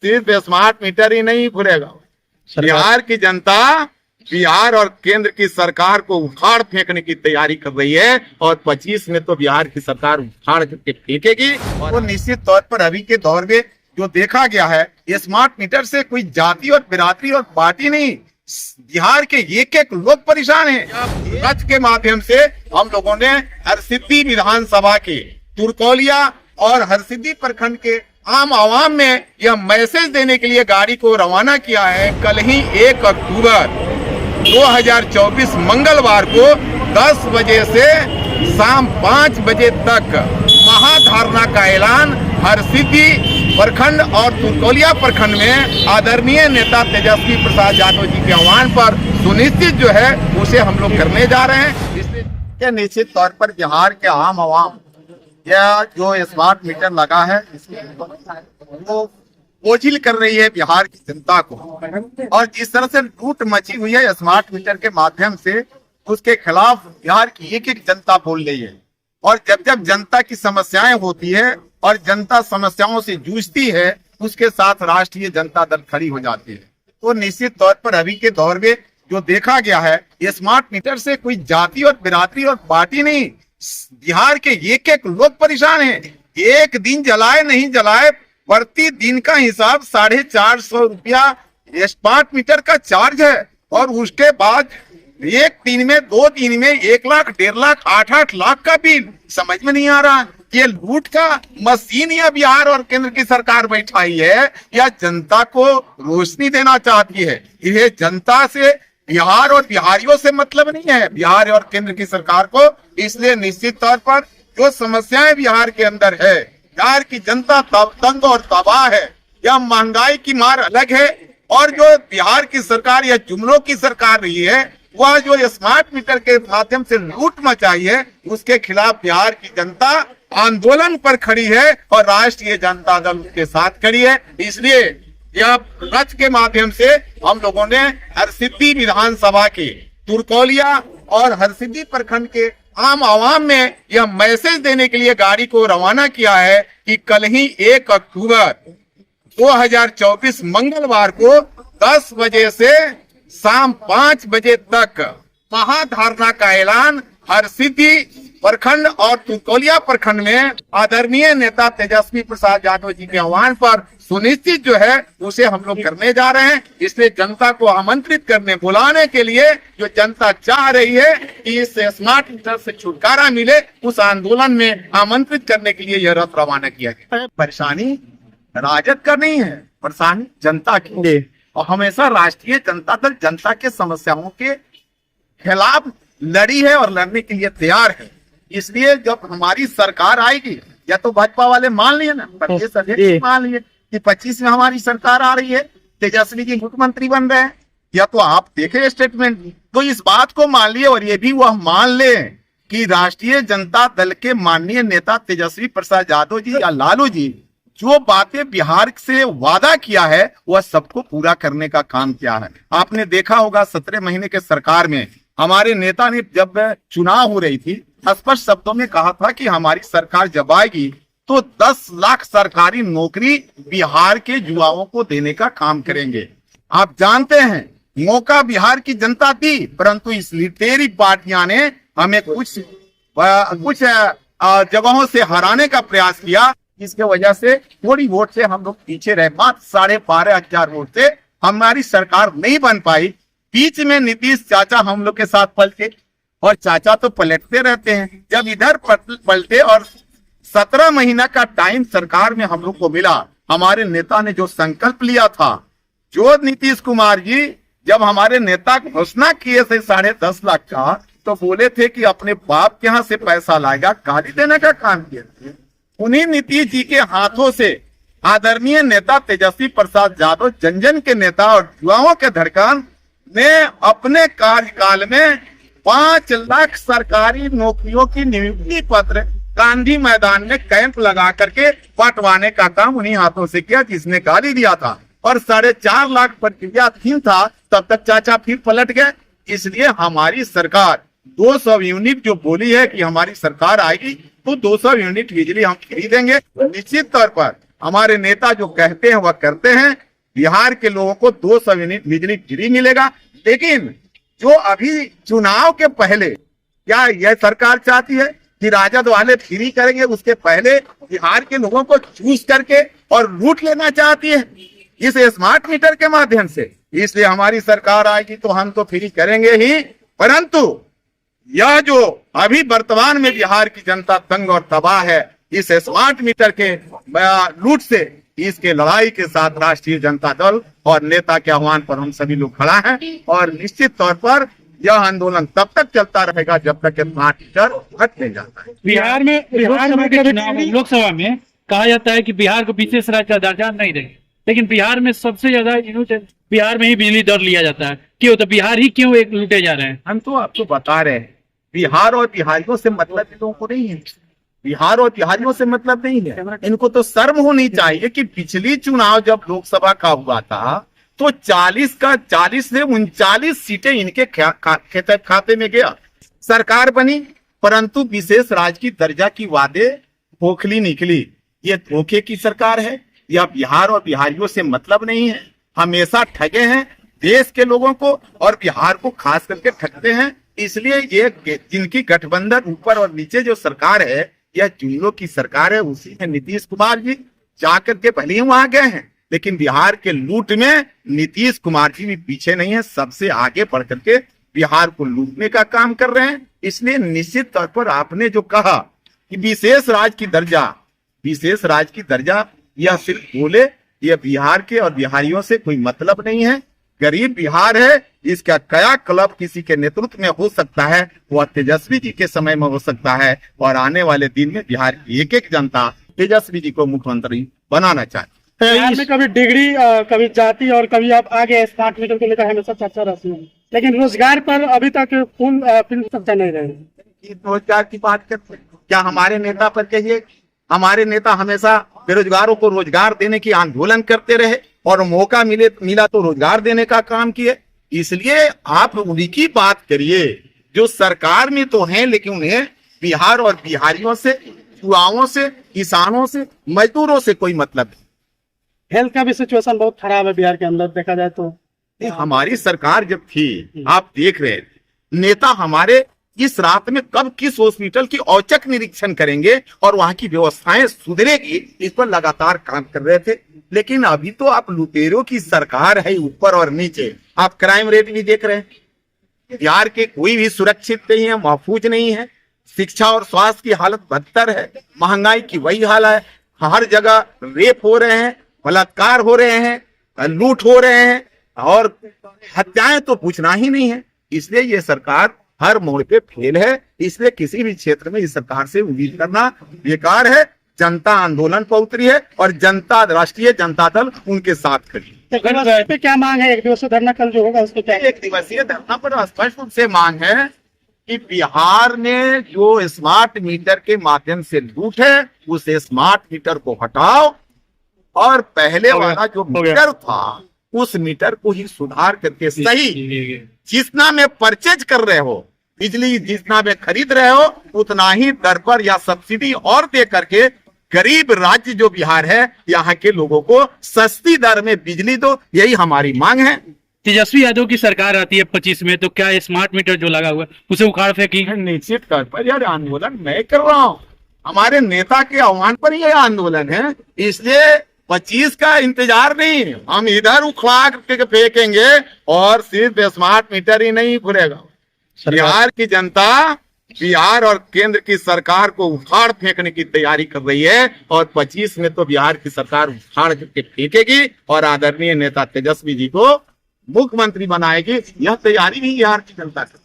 सिर्फ smart meter ही नहीं भूलेगा, बिहार की जनता बिहार और केंद्र की सरकार को उखाड़ फेंकने की तैयारी कर रही है और 25 में तो बिहार की सरकार उखाड़ करके फेंकेगी। और वो निश्चित तौर पर अभी के दौर में जो देखा गया है, स्मार्ट मीटर से कोई जाति और बिरादरी और पार्टी नहीं, बिहार के एक एक लोग परेशान हैं। रथ के माध्यम से हम लोगों ने हरसिद्धि विधानसभा के तुरकोलिया और हरसिद्धि प्रखंड के आम आवाम में यह मैसेज देने के लिए गाड़ी को रवाना किया है। कल ही 1 अक्टूबर 2024 मंगलवार को 10 बजे से शाम 5 बजे तक महाधरना का ऐलान हरसिद्धि प्रखंड और तुरकोलिया प्रखंड में आदरणीय नेता तेजस्वी प्रसाद यादव जी के आह्वान पर सुनिश्चित जो है उसे हम लोग करने जा रहे हैं। इसलिए निश्चित तौर पर बिहार के आम आवाम यह जो स्मार्ट मीटर लगा है वो बोझिल कर रही है बिहार की जनता को, और जिस तरह से लूट मची हुई है स्मार्ट मीटर के माध्यम से उसके खिलाफ बिहार की एक एक जनता बोल रही है। और जब जब जनता की समस्याएं होती है और जनता समस्याओं से जूझती है उसके साथ राष्ट्रीय जनता दल खड़ी हो जाती है। तो निश्चित तौर पर अभी के दौर में जो देखा गया है, ये स्मार्ट मीटर से कोई जाति और बिरादरी और पार्टी नहीं, बिहार के एक एक लोग परेशान हैं। एक दिन जलाए नहीं जलाए प्रति दिन का हिसाब 450 रुपया स्मार्ट मीटर का चार्ज है, और उसके बाद एक दिन में 2 दिन में 1 लाख 1.5 लाख 8-8 लाख का बिल। समझ में नहीं आ रहा ये लूट का मशीन या बिहार और केंद्र की सरकार बैठाई है या जनता को रोशनी देना चाहती है। यह जनता से बिहार और बिहारियों से मतलब नहीं है, बिहार और केंद्र की सरकार को। इसलिए निश्चित तौर पर जो समस्याएं बिहार के अंदर है, बिहार की जनता तंग और तबाह है, या महंगाई की मार अलग है, और जो बिहार की सरकार या जुमलों की सरकार रही है वह जो स्मार्ट मीटर के माध्यम से लूट मचाई है उसके खिलाफ बिहार की जनता आंदोलन पर खड़ी है और राष्ट्रीय जनता दल उसके साथ खड़ी है। इसलिए यह रथ के माध्यम से हम लोगों ने हरसिद्धि विधानसभा के तुरकोलिया और हरसिद्धि प्रखंड के आम आवाम में यह मैसेज देने के लिए गाड़ी को रवाना किया है कि कल ही 1 अक्टूबर 2024 मंगलवार को 10 बजे से शाम 5 बजे तक महाधरना का ऐलान हरसिद्धि प्रखंड और तुरकोलिया प्रखंड में आदरणीय नेता तेजस्वी प्रसाद यादव जी के आह्वान पर सुनिश्चित जो है उसे हम लोग करने जा रहे हैं। इसलिए जनता को आमंत्रित करने बुलाने के लिए जो जनता चाह रही है कि इस स्मार्ट मीटर से छुटकारा मिले, उस आंदोलन में आमंत्रित करने के लिए यह रथ रवाना किया गया। परेशानी राजद का नहीं है, परेशानी जनता की, और हमेशा राष्ट्रीय जनता दल जनता के समस्याओं के खिलाफ लड़ी है और लड़ने के लिए तैयार है। इसलिए जब हमारी सरकार आएगी, या तो भाजपा वाले मान लिए ना, प्रदेश अध्यक्ष मान लिए कि 25 में हमारी सरकार आ रही है, तेजस्वी जी मुख्यमंत्री बन रहे हैं, या तो आप देखें स्टेटमेंट, तो इस बात को मान लिए और ये भी वह मान ले कि राष्ट्रीय जनता दल के माननीय नेता तेजस्वी प्रसाद यादव जी या लालू जी जो बातें बिहार से वादा किया है वह सबको पूरा करने का काम किया है। आपने देखा होगा 17 महीने के सरकार में हमारे नेता ने जब चुनाव हो रही थी स्पष्ट शब्दों में कहा था कि हमारी सरकार जब आएगी तो 10 लाख सरकारी नौकरी बिहार के युवाओं को देने का काम करेंगे। आप जानते हैं मौका बिहार की जनता दी, परंतु इस लिटेरी पार्टियां ने हमें कुछ जगहों से हराने का प्रयास किया। इसके वजह से थोड़ी वोट से हम लोग पीछे रहे, मात्र 12,500 वोट से हमारी सरकार नहीं बन पाई। बीच में नीतीश चाचा हम लोग के साथ पलटे, और चाचा तो पलटते रहते हैं। जब इधर पलटे और 17 महीना का टाइम सरकार में हम लोग को मिला, हमारे नेता ने जो संकल्प लिया था, जो नीतीश कुमार जी जब हमारे नेता घोषणा किए थे 10.5 लाख का, तो बोले थे कि अपने बाप के यहाँ से पैसा लाएगा, गाली देने का काम किया। उन्हीं नीतीश जी के हाथों से आदरणीय नेता तेजस्वी प्रसाद यादव जन जन के नेता और युवाओं के धड़कन ने अपने कार्यकाल में 5 लाख सरकारी नौकरियों की नियुक्ति पत्र गांधी मैदान में कैंप लगा करके बंटवाने का काम उन्हीं हाथों से किया जिसने गाली दिया था। और 4.5 लाख प्रक्रिया थी था, तब तक चाचा फिर पलट गए। इसलिए हमारी सरकार 200 यूनिट जो बोली है कि हमारी सरकार आएगी तो 200 यूनिट बिजली हम खरीदेंगे। निश्चित तौर पर हमारे नेता जो कहते हैं वह करते हैं। बिहार के लोगों को 200 यूनिट बिजली फ्री मिलेगा, लेकिन जो अभी चुनाव के पहले क्या यह सरकार चाहती है कि राजद वाले फ्री करेंगे, उसके पहले बिहार के लोगों को चूज करके और लूट लेना चाहती है इस स्मार्ट मीटर के माध्यम से। इसलिए हमारी सरकार आएगी तो हम तो फ्री करेंगे ही, परंतु यह जो अभी वर्तमान में बिहार की जनता तंग और तबाह है इस स्मार्ट मीटर के लूट से, इसके लड़ाई के साथ राष्ट्रीय जनता दल और नेता के आह्वान पर हम सभी लोग खड़ा हैं और निश्चित तौर पर यह आंदोलन तब तक चलता रहेगा जब तक स्मार्ट मीटर हट नहीं जाता है। बिहार में लोकसभा में कहा जाता है कि बिहार को विशेष राज्य का दर्जा नहीं देंगे, लेकिन बिहार में सबसे ज्यादा बिहार में ही बिजली दर लिया जाता है। क्यों, तो बिहार ही क्यों एक लूटे जा रहे हैं? हम तो आपको बता रहे हैं, बिहार और बिहारियों से मतलब इन लोगों को नहीं है, बिहार और बिहारियों से मतलब नहीं है। इनको तो शर्म होनी चाहिए कि पिछली चुनाव जब लोकसभा का हुआ था तो 40 से 39 सीटें इनके खाते में गया, सरकार बनी, परंतु विशेष राज्य की दर्जा की वादे खोखली निकली। ये धोखे की सरकार है, यह बिहार और बिहारियों से मतलब नहीं है। हमेशा ठगे हैं देश के लोगों को और बिहार को खास करके ठगते हैं। इसलिए ये जिनकी गठबंधन ऊपर और नीचे जो सरकार है यह जुमलों की सरकार है। उसी में नीतीश कुमार जी जाकर के भले ही वहां गए हैं, लेकिन बिहार के लूट में नीतीश कुमार जी भी पीछे नहीं है, सबसे आगे बढ़ करके बिहार को लूटने का काम कर रहे हैं। इसलिए निश्चित तौर पर आपने जो कहा कि विशेष राज्य की दर्जा यह सिर्फ बोले, यह बिहार के और बिहारियों से कोई मतलब नहीं है। गरीब बिहार है, इसका कया क्लब किसी के नेतृत्व में हो सकता है, वह तेजस्वी जी के समय में हो सकता है और आने वाले दिन में बिहार की एक एक जनता तेजस्वी जी को मुख्यमंत्री बनाना चाहती है। बिहार में कभी डिग्री, कभी जाति और कभी आप आगे स्मार्ट मीटर को लेकर हमेशा चर्चा रहती है, लेकिन रोजगार पर अभी तक फिल्म चर्चा नहीं रही। रोजगार की बात करते हैं, क्या हमारे नेता पर कहिए, हमारे नेता हमेशा बेरोजगारों को रोजगार देने की आंदोलन करते रहे और मौका मिला तो रोजगार देने का काम किए। इसलिए आप उन्हीं की बात करिए जो सरकार में तो हैं, लेकिन उन्हें बिहार और बिहारियों से, युवाओं से, किसानों से, मजदूरों से कोई मतलब नहीं। हेल्थ का भी सिचुएशन बहुत खराब है बिहार के अंदर देखा जाए तो। हमारी सरकार जब थी, आप देख रहे थे, नेता हमारे इस रात में कब किस हॉस्पिटल की औचक निरीक्षण करेंगे और वहां की व्यवस्थाएं सुधरेगी, इस पर लगातार काम कर रहे थे। लेकिन अभी तो आप लुटेरों की सरकार है, ऊपर और नीचे। आप क्राइम रेट भी देख रहे हैं, बिहार के कोई भी सुरक्षित नहीं है, महफूज नहीं है। शिक्षा और स्वास्थ्य की हालत बदतर है, महंगाई की वही हाल है, हर जगह रेप हो रहे हैं, बलात्कार हो रहे हैं, लूट हो रहे हैं और हत्याएं तो पूछना ही नहीं है। इसलिए ये सरकार हर मोड़ पे फेल है। इसलिए किसी भी क्षेत्र में इस सरकार से उम्मीद करना बेकार है। जनता आंदोलन पर उतरी है और जनता, राष्ट्रीय जनता दल उनके साथ खड़ी है। पे क्या मांग है? एक दिवसीय धरना कल जो होगा उसको क्या? एक दिवसीय धरना पर स्पष्ट रूप से मांग है कि बिहार ने जो स्मार्ट मीटर के माध्यम से लूट है, उस स्मार्ट मीटर को हटाओ और पहले वाला जो मीटर था उस मीटर को ही सुधार करके सही, जितना में परचेज कर रहे हो बिजली, जितना में खरीद रहे हो उतना ही दर पर या सब्सिडी और दे करके गरीब राज्य जो बिहार है, यहाँ के लोगों को सस्ती दर में बिजली दो। यही हमारी मांग है। तेजस्वी यादव की सरकार आती है 25 में, तो क्या स्मार्ट मीटर जो लगा हुआ है उसे उखाड़ फेंकी? निश्चित तौर पर यार आंदोलन मैं कर रहा हूँ, हमारे नेता के आह्वान पर यह आंदोलन है। इसलिए 25 का इंतजार नहीं, हम इधर उखड़ा करके फेंकेंगे और सिर्फ स्मार्ट मीटर ही नहीं खुलेगा। बिहार की जनता बिहार और केंद्र की सरकार को उखाड़ फेंकने की तैयारी कर रही है और 25 में तो बिहार की सरकार उखाड़ करके फेंकेगी और आदरणीय नेता तेजस्वी जी को मुख्यमंत्री बनाएगी। यह तैयारी भी बिहार की जनता कर